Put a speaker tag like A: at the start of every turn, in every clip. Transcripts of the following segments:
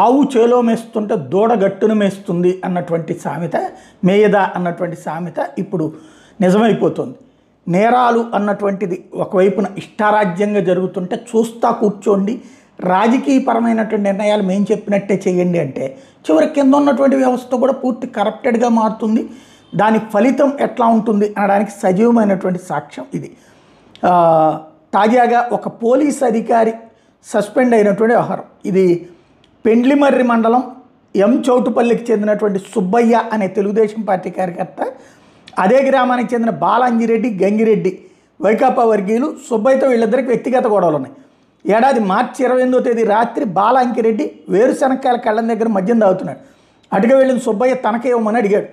A: ఆవు చేలో మేస్తుంటే దూడ గట్టును మేస్తుంది అన్నటువంటి సామెత, మేయదా అన్నటువంటి సామెత ఇప్పుడు నిజమైపోతుంది. నేరాలు అన్నటువంటిది ఒకవైపున ఇష్టారాజ్యంగా జరుగుతుంటే చూస్తా కూర్చోండి, రాజకీయపరమైనటువంటి నిర్ణయాలు మేము చెప్పినట్టే చేయండి అంటే చివరి కింద ఉన్నటువంటి వ్యవస్థ కూడా పూర్తి కరప్టెడ్గా మారుతుంది. దాని ఫలితం ఎట్లా ఉంటుంది అనడానికి సజీవమైనటువంటి సాక్ష్యం ఇది. తాజాగా ఒక పోలీస్ అధికారి సస్పెండ్ అయినటువంటి వ్యవహారం ఇది. పెండ్లిమర్రి మండలం ఎం చౌటుపల్లికి చెందినటువంటి సుబ్బయ్య అనే తెలుగుదేశం పార్టీ కార్యకర్త, అదే గ్రామానికి చెందిన బాలాంజిరెడ్డి, గంగిరెడ్డి వైకాపా వర్గీయులు. సుబ్బయ్యతో వీళ్ళిద్దరికి వ్యక్తిగత గొడవలు ఉన్నాయి. ఏడాది మార్చి 28వ తేదీ రాత్రి బాలాంకిరెడ్డి వేరుశనక్కాయల కళ్ళం దగ్గర మద్యం తాగుతున్నాడు. అటుగా వెళ్ళిన సుబ్బయ్య తనకే ఇవ్వమని అడిగాడు.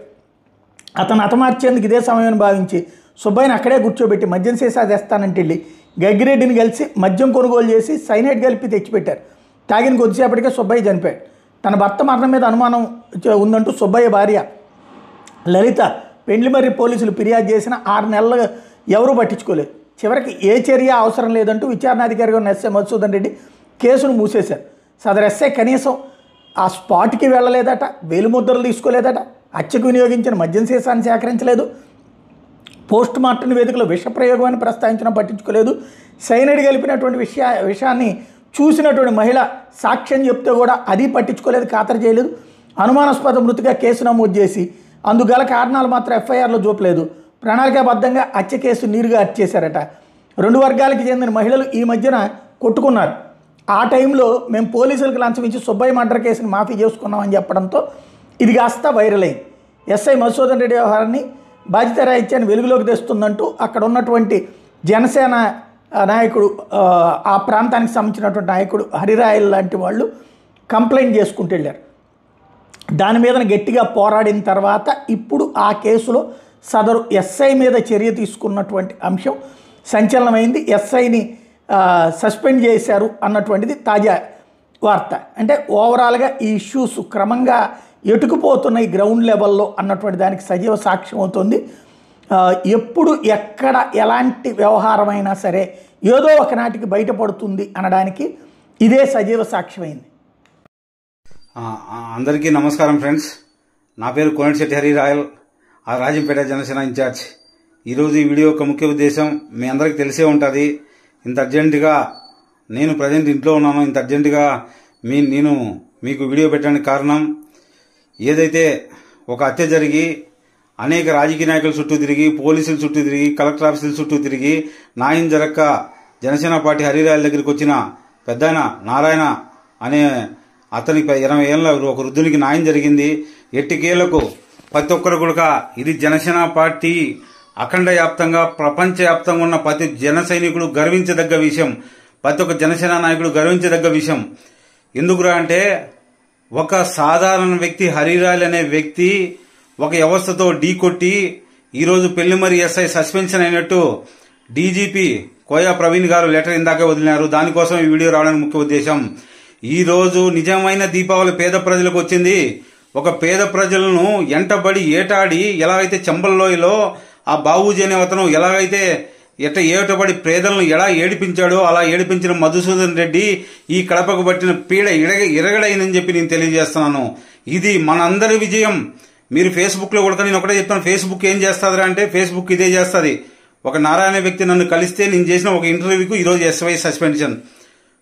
A: అతను హతమార్చేందుకు ఇదే సమయం భావించి సుబ్బయ్యని అక్కడే కూర్చోబెట్టి మద్యం సీసా తెస్తానంటే వెళ్ళి గంగిరెడ్డిని కలిసి మద్యం కొనుగోలు చేసి సైనైడ్ కలిపి తెచ్చిపెట్టారు. తాగిన కొద్దిసేపటికే సుబ్బయ్య చనిపోయాడు. తన భర్త మరణం మీద అనుమానం ఉందంటూ సుబ్బయ్య భార్య లలిత పెండ్లిమర్రి పోలీసులు ఫిర్యాదు చేసిన 6 నెలలు ఎవరూ పట్టించుకోలేదు. చివరికి ఏ చర్య అవసరం లేదంటూ విచారణాధికారిగా ఉన్న ఎస్ఐ మధుసూదన్ రెడ్డి కేసును మూసేశారు. సదరు ఎస్ఐ కనీసం ఆ స్పాట్కి వెళ్ళలేదట, వేలుముద్రలు తీసుకోలేదట, హత్యకు వినియోగించిన మద్యం సీసాన్ని సేకరించలేదు, పోస్ట్ మార్టం వేదికలో విష ప్రయోగం అని ప్రస్తావించడం పట్టించుకోలేదు, సైనైడ్ కలిపినటువంటి విషయాన్ని చూసినటువంటి మహిళ సాక్ష్యం చెప్తే కూడా అది పట్టించుకోలేదు, ఖాతరు చేయలేదు. అనుమానాస్పద మృతిగా కేసు నమోదు చేసి అందుగల కారణాలు మాత్రం ఎఫ్ఐఆర్లో చూపలేదు. ప్రణాళికాబద్ధంగా హత్య కేసు నీరుగా చేశారట. 2 వర్గాలకు చెందిన మహిళలు ఈ మధ్యన కొట్టుకున్నారు. ఆ టైంలో మేము పోలీసులకు లంచం ఇచ్చి సుబ్బయ్య మర్డర్ కేసుని మాఫీ చేసుకున్నామని చెప్పడంతో ఇది కాస్త వైరల్ అయింది. ఎస్ఐ మధుసూదన్ రెడ్డి వ్యవహారాన్ని బాధ్యత రాహిత్యాన్ని వెలుగులోకి తెస్తుందంటూ అక్కడ ఉన్నటువంటి జనసేన నాయకుడు, ఆ ప్రాంతానికి సంబంధించినటువంటి నాయకుడు హరిరాయల్ లాంటి వాళ్ళు కంప్లైంట్ చేసుకుంటూ వెళ్ళారు. దాని మీద గట్టిగా పోరాడిన తర్వాత ఇప్పుడు ఆ కేసులో సదరు ఎస్ఐ మీద చర్య తీసుకున్నటువంటి అంశం సంచలనమైంది. ఎస్ఐని సస్పెండ్ చేశారు అన్నటువంటిది తాజా వార్త. అంటే ఓవరాల్గా ఈ ఇష్యూస్ క్రమంగా ఎటుకుపోతున్నాయి గ్రౌండ్ లెవెల్లో అన్నటువంటి దానికి సజీవ సాక్ష్యం అవుతుంది. ఎప్పుడు ఎక్కడ ఎలాంటి వ్యవహారమైనా సరే ఏదో ఒకనాటికి బయటపడుతుంది అనడానికి ఇదే సజీవ సాక్ష్యమైంది.
B: అందరికీ నమస్కారం ఫ్రెండ్స్. నా పేరు కోనేటిశెట్టి హరిరాయల్, రాజంపేట జనసేన ఇన్ఛార్జ్. ఈరోజు ఈ వీడియో యొక్క ముఖ్య ఉద్దేశం మీ అందరికీ తెలిసే ఉంటుంది. ఇంత అర్జెంటుగా నేను ప్రజెంట్ ఇంట్లో ఉన్నాను. ఇంత అర్జెంటుగా నేను మీకు వీడియో పెట్టడానికి కారణం, ఏదైతే ఒక హత్య జరిగి అనేక రాజకీయ నాయకుల చుట్టూ తిరిగి, పోలీసుల చుట్టూ తిరిగి, కలెక్టర్ ఆఫీసుల చుట్టూ తిరిగి న్యాయం జరగక జనసేన పార్టీ హరిరాయల్ దగ్గరికి వచ్చిన పెద్దాయన నారాయణ అనే అతనికి 20 ఏళ్ళ ఒక వృద్ధునికి న్యాయం జరిగింది. ఎట్టికేళ్లకు ప్రతి ఒక్కరు కూడా ఇది జనసేన పార్టీ అఖండ వ్యాప్తంగా ప్రపంచవ్యాప్తంగా ఉన్న ప్రతి జన సైనికుడు గర్వించదగ్గ విషయం, ప్రతి ఒక్క జనసేన నాయకుడు గర్వించదగ్గ విషయం. ఎందుకురా అంటే ఒక సాధారణ వ్యక్తి హరిరాయల్ అనే వ్యక్తి ఒక వ్యవస్థతో ఢీకొట్టి ఈరోజు పెళ్లిమర్రి ఎస్ఐ సస్పెన్షన్ అయినట్టు డీజీపీ కోయా ప్రవీణ్ గారు లెటర్ ఇందాకే వదిలినారు. దానికోసం ఈ వీడియో రావడానికి ముఖ్య ఉద్దేశం, ఈ రోజు నిజమైన దీపావళి పేద ప్రజలకు వచ్చింది. ఒక పేద ప్రజలను ఎంటబడి ఏటాడి ఎలాగైతే చెంబల్లోయలో ఆ బాబూజీ అనే అతను ఎలాగైతే ఏటబడి పేదలను ఎలా ఏడిపించాడో అలా ఏడిపించిన మధుసూదన్ రెడ్డి ఈ కడపకు పట్టిన పీడ ఇరగడైందని చెప్పి నేను తెలియజేస్తున్నాను. ఇది మనందరి విజయం. మీరు ఫేస్బుక్ లో కూడా నేను ఒకటే చెప్తాను, ఫేస్బుక్ ఏం చేస్తారా అంటే ఫేస్బుక్ ఇదే చేస్తుంది. ఒక నారాయణ వ్యక్తి నన్ను కలిస్తే నేను చేసిన ఒక ఇంటర్వ్యూకు ఈరోజు ఎస్వై సస్పెన్షన్.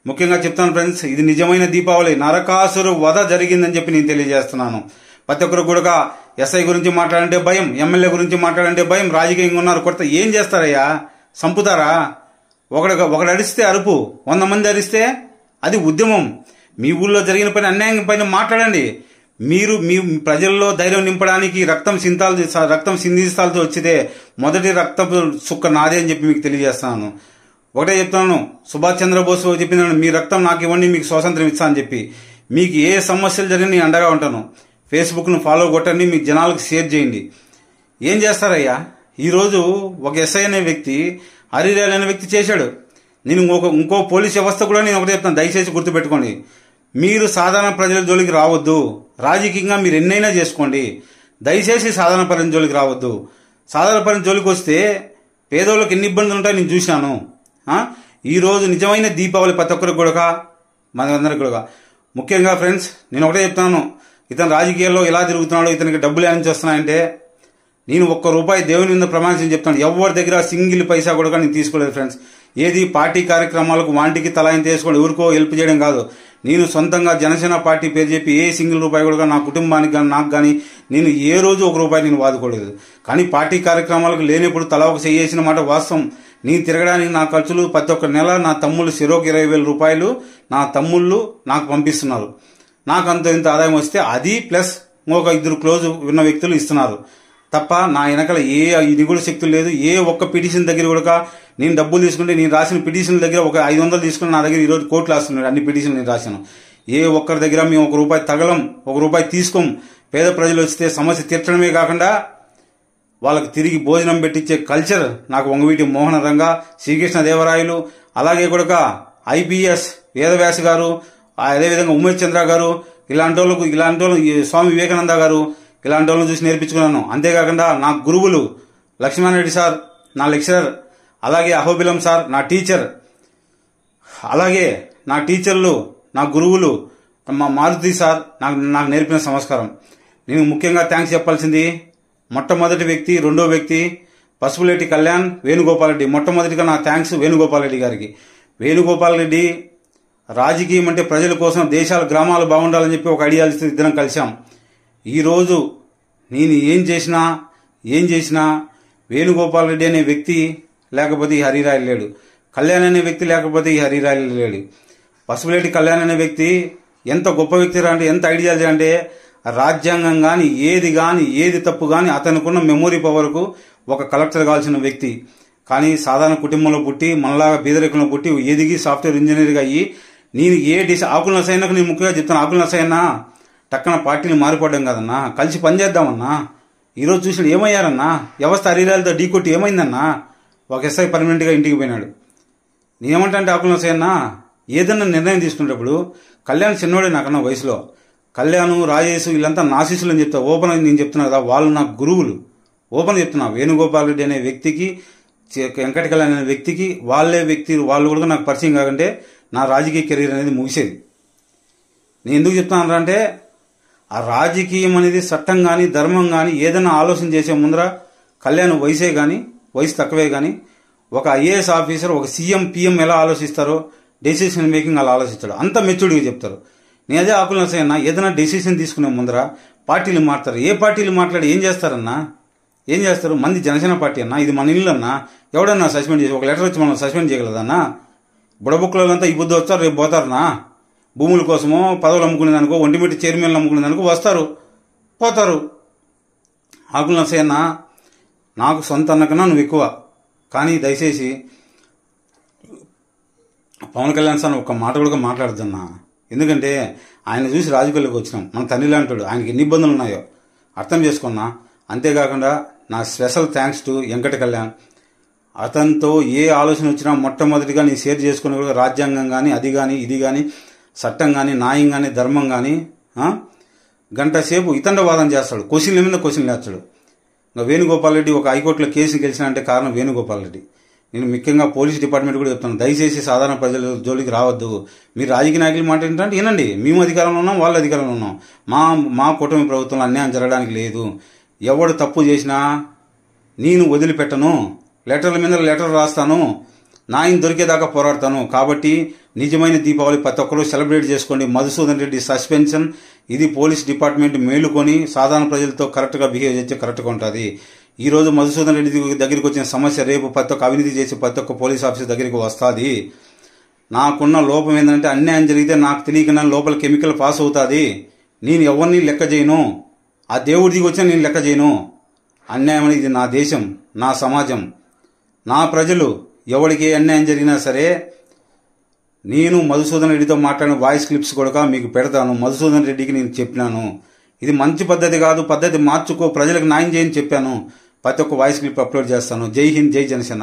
B: ముఖ్యంగా చెప్తాను ఫ్రెండ్స్, ఇది నిజమైన దీపావళి. నరకాసురు వధ జరిగిందని చెప్పి నేను తెలియజేస్తున్నాను. ప్రతి ఒక్కరు కూడా ఎస్ఐ గురించి మాట్లాడంటే భయం, ఎమ్మెల్యే గురించి మాట్లాడంటే భయం, రాజకీయంగా ఉన్నారు కొత్త ఏం చేస్తారయ్యా, సంపుతారా? ఒకడు అరిస్తే అరుపు, 100 మంది అరిస్తే అది ఉద్యమం. మీ ఊళ్ళో జరిగిన పని అన్యాయం పైన మాట్లాడండి. మీరు మీ ప్రజల్లో ధైర్యం నింపడానికి రక్తం సిందిస్తాలతో వచ్చితే మొదటి రక్తపు సుక్క నాదే అని చెప్పి మీకు తెలియజేస్తున్నాను. ఒకటే చెప్తున్నాను, సుభాష్ చంద్రబోస్ చెప్పినాను, మీ రక్తం నాకు ఇవ్వండి మీకు స్వాతంత్రం ఇస్తా అని చెప్పి. మీకు ఏ సమస్యలు జరిగినా నేను అండగా ఉంటాను. ఫేస్బుక్ను ఫాలో కొట్టండి, మీ జనాలకు షేర్ చేయండి. ఏం చేస్తారయ్యా? ఈరోజు ఒక ఎస్ఐ అనే వ్యక్తి హరిరాయల్ అనే వ్యక్తి చేశాడు. నేను ఇంకో పోలీస్ వ్యవస్థ కూడా నేను ఒకటే చెప్తాను, దయచేసి గుర్తుపెట్టుకోండి. మీరు సాధారణ ప్రజల జోలికి రావద్దు. రాజకీయంగా మీరు ఎన్నైనా చేసుకోండి, దయచేసి సాధారణ ప్రజల జోలికి రావద్దు. సాధారణ ప్రజల జోలికి వస్తే పేదోళ్ళకి ఎన్ని ఇబ్బందులు ఉంటాయో నేను చూశాను. ఈరోజు నిజమైన దీపావళి ప్రతి ఒక్కరికి కూడా మనందరికి కూడా ముఖ్యంగా ఫ్రెండ్స్, నేను ఒకటే చెప్తాను, ఇతను రాజకీయాల్లో ఎలా తిరుగుతున్నాడో, ఇతనికి డబ్బులు ఎలా నుంచి వస్తున్నాయంటే, నేను ₹1 దేవుని మీద ప్రమాణం చెప్తాను, ఎవరి దగ్గర సింగిల్ పైసా కూడా నేను తీసుకోలేదు ఫ్రెండ్స్. ఏది పార్టీ కార్యక్రమాలకు వాంటికి తలాయింత వేసుకోవడం, ఎవరికో హెల్ప్ చేయడం కాదు. నేను సొంతంగా జనసేన పార్టీ పేరు చెప్పి ఏ సింగిల్ రూపాయి కూడా నా కుటుంబానికి కానీ నాకు కానీ నేను ఏ రోజు ₹1 నేను వాదుకోలేదు. కానీ పార్టీ కార్యక్రమాలకు లేనప్పుడు తలా ఒక చేసిన మాట వాస్తవం. నేను తిరగడానికి నా ఖర్చులు ప్రతి ఒక్క నెల నా తమ్ముళ్ళు చెరోకి ₹20,000 నా తమ్ముళ్ళు నాకు పంపిస్తున్నారు. నాకు అంత ఇంత ఆదాయం వస్తే అది ప్లస్ ఇంకొక 2 క్లోజ్ ఉన్న వ్యక్తులు ఇస్తున్నారు తప్ప నా వెనకాల ఏ నిగుడు శక్తులు లేదు. ఏ ఒక్క పిటిషన్ దగ్గర కూడా నేను డబ్బులు తీసుకుంటే, నేను రాసిన పిటిషన్ల దగ్గర ఒక 500 తీసుకుని నా దగ్గర ఈరోజు కోర్టులు వస్తున్నాడు. అన్ని పిటిషన్లు నేను రాశాను. ఏ ఒక్కరి దగ్గర మేము ₹1 తగలం, ₹1 తీసుకోం. పేద ప్రజలు వస్తే సమస్య తీర్చడమే కాకుండా వాళ్ళకి తిరిగి భోజనం పెట్టించే కల్చర్ నాకు వంగవీటి మోహన రంగ, శ్రీకృష్ణదేవరాయలు, అలాగే కూడా IPS వేదవ్యాస గారు, అదేవిధంగా ఉమేష్ చంద్ర గారు, ఇలాంటి వాళ్ళు స్వామి వివేకానంద గారు, ఇలాంటి వాళ్ళని చూసి నేర్పించుకున్నాను. అంతేకాకుండా నా గురువులు లక్ష్మణ్ రెడ్డి సార్ నా లెక్చరర్, అలాగే అహోబిలం సార్ నా టీచర్, అలాగే నా టీచర్లు నా గురువులు మా మారుతి సార్ నాకు నేర్పిన సంస్కారం. నేను ముఖ్యంగా థ్యాంక్స్ చెప్పాల్సింది మొట్టమొదటి వ్యక్తి, రెండో వ్యక్తి పసుపులేటి కళ్యాణ్, వేణుగోపాల్ రెడ్డి. మొట్టమొదటిగా నా థ్యాంక్స్ వేణుగోపాల్ రెడ్డి గారికి. వేణుగోపాల్ రెడ్డి రాజకీయం అంటే ప్రజల కోసం, దేశాలు గ్రామాలు బాగుండాలని చెప్పి ఒక ఐడియాలజీ ఇద్దరం కలిశాం. ఈరోజు నేను ఏం చేసినా వేణుగోపాల్ రెడ్డి అనే వ్యక్తి లేకపోతే ఈ హరిరాయలు లేడు, కళ్యాణ్ అనే వ్యక్తి లేకపోతే ఈ హరిరాయలు లేడు. పసుపులేటి కళ్యాణ్ అనే వ్యక్తి ఎంత గొప్ప వ్యక్తి అంటే, ఎంత ఐడియాలజీ అంటే, రాజ్యాంగం కానీ ఏది తప్పు కానీ అతనుకున్న మెమొరీ పవర్కు ఒక కలెక్టర్ కావాల్సిన వ్యక్తి. కానీ సాధారణ కుటుంబంలో పుట్టి, మనలాగా బీదరికంలో పుట్టి ఎదిగి సాఫ్ట్వేర్ ఇంజనీర్గా అయ్యి నేను ఆకుల నసైనాకు నేను ముఖ్యంగా చెప్తాను, ఆకుల నసైనా టక్కన పార్టీలు మారిపోవడం కాదన్నా, కలిసి పనిచేద్దామన్నా. ఈరోజు చూసిన ఏమయ్యారన్నా, వ్యవస్థ హరిరాయలతో ఢీకొట్టి ఏమైందన్నా, ఒక SI పర్మనెంట్గా ఇంటికి పోయినాడు. నేనేమంటే ఆకుల నసైనా ఏదన్నా నిర్ణయం తీసుకునేటప్పుడు, కళ్యాణ్ చిన్నోడే నాకన్నా వయసులో, కళ్యాణ్ రాజేష్ వీళ్ళంతా నా శిష్యులు అని చెప్తా. ఓపెన్ నేను చెప్తున్నా కదా, వాళ్ళు నా గురువులు. ఓపెన్ చెప్తున్నా, వేణుగోపాల్ రెడ్డి అనే వ్యక్తికి, వెంకట కళ్యాణ్ అనే వ్యక్తికి వాళ్ళు కూడా నాకు పరిచయం కాకంటే నా రాజకీయ కెరీర్ అనేది ముగిసేది. నేను ఎందుకు చెప్తున్నాను అంటే, ఆ రాజకీయం అనేది చట్టం కానీ ధర్మం కానీ ఏదైనా ఆలోచన చేసే ముందర కళ్యాణ్ వయసు తక్కువే కానీ ఒక IAS ఆఫీసర్, ఒక CM PM ఎలా ఆలోచిస్తారో డెసిషన్ మేకింగ్ అలా ఆలోచిస్తాడు, అంత మెచ్యూర్డ్గా చెప్తారు. నేను అదే ఆకుల నరసయ్య ఏదైనా డెసిషన్ తీసుకునే ముందర పార్టీలు మారుతారు. ఏ పార్టీలు మాట్లాడి ఏం చేస్తారన్నా, ఏం చేస్తారు? మంది జనసేన పార్టీ అన్నా, ఇది మన ఇల్లు అన్నా, ఎవడన్నా సస్పెండ్ చేసి ఒక లెటర్ వచ్చి మనం సస్పెండ్ చేయగలదన్నా? బుడబుక్కులంతా ఈ బుద్ధి వస్తారు, రేపు పోతారనా? భూముల కోసమో పదవులు అమ్ముకునేదానికో, ఒంటిమిట్టి చైర్మన్లు అమ్ముకునేదానికో వస్తారు, పోతారు. ఆకుల నరసయ్య నాకు సొంత అన్నకన్నా నువ్వు ఎక్కువ. కానీ దయచేసి పవన్ కళ్యాణ్ సార్ ఒక్క మాట కూడా మాట్లాడద్దన్నా. ఎందుకంటే ఆయన చూసి రాజకీయాల్లోకి వచ్చినాం, మన తండ్రి లాంటాడు, ఆయనకి ఎన్ని ఇబ్బందులు ఉన్నాయో అర్థం చేసుకున్నా. అంతేకాకుండా నా special thanks to Venkata Kalyan. అతనితో ఏ ఆలోచన వచ్చినా మొట్టమొదటిగా నేను షేర్ చేసుకునే కూడా రాజ్యాంగం కానీ, అది కానీ, ఇది కానీ, చట్టం కానీ, న్యాయం కానీ, ధర్మం కానీ గంట సేపు ఇతండ వాదన చేస్తాడు, క్వశ్చన్ల మీద క్వశ్చన్లు వేస్తాడు. ఇంకా వేణుగోపాల్ రెడ్డి ఒక హైకోర్టులో కేసు గెలిచినంటే కారణం వేణుగోపాల్ రెడ్డి. నేను ముఖ్యంగా పోలీస్ డిపార్ట్మెంట్ కూడా చెప్తాను, దయచేసి సాధారణ ప్రజల జోలికి రావద్దు. మీరు రాజకీయ నాయకులు మాట ఏంటంటే వినండి, మేము అధికారంలో ఉన్నాం, వాళ్ళు అధికారంలో ఉన్నాం. మా కూటమి ప్రభుత్వంలో అన్యాయం జరగడానికి లేదు. ఎవడు తప్పు చేసినా నేను వదిలిపెట్టను, లెటర్ల మీద లెటర్ రాస్తాను, న్యాయం దొరికేదాకా పోరాడతాను. కాబట్టి నిజమైన దీపావళి ప్రతి ఒక్కరూ సెలబ్రేట్ చేసుకోండి. మధుసూదన్ రెడ్డి సస్పెన్షన్ ఇది పోలీస్ డిపార్ట్మెంట్ మేలుకొని సాధారణ ప్రజలతో కరెక్ట్గా బిహేవ్ చేస్తే కరెక్ట్గా ఉంటుంది. ఈ రోజు మధుసూదన్ రెడ్డి దగ్గరికి వచ్చిన సమస్య రేపు ప్రతి ఒక్క అవినీతి చేసి ప్రతి ఒక్క పోలీస్ ఆఫీసర్ దగ్గరికి వస్తుంది. నాకున్న లోపం ఏంటంటే అన్యాయం జరిగితే నాకు తెలియకుండా లోపల కెమికల్ పాస్ అవుతుంది. నేను ఎవరిని లెక్క చేయను, ఆ దేవుడి దిగి వచ్చినా నేను లెక్క చేయను. అన్యాయం అనేది నా దేశం, నా సమాజం, నా ప్రజలు. ఎవరికి అన్యాయం జరిగినా సరే నేను మధుసూదన్ రెడ్డితో మాట్లాడిన వాయిస్ క్లిప్స్ కూడా మీకు పెడతాను. మధుసూదన్ రెడ్డికి నేను చెప్పినాను, ఇది మంచి పద్ధతి కాదు, పద్ధతి మార్చుకో, ప్రజలకు న్యాయం చేయని చెప్పాను. ప్రతి ఒక్క వాయిస్ క్లిప్ అప్లోడ్ చేస్తాను. జై హింద్, జై జనసేన.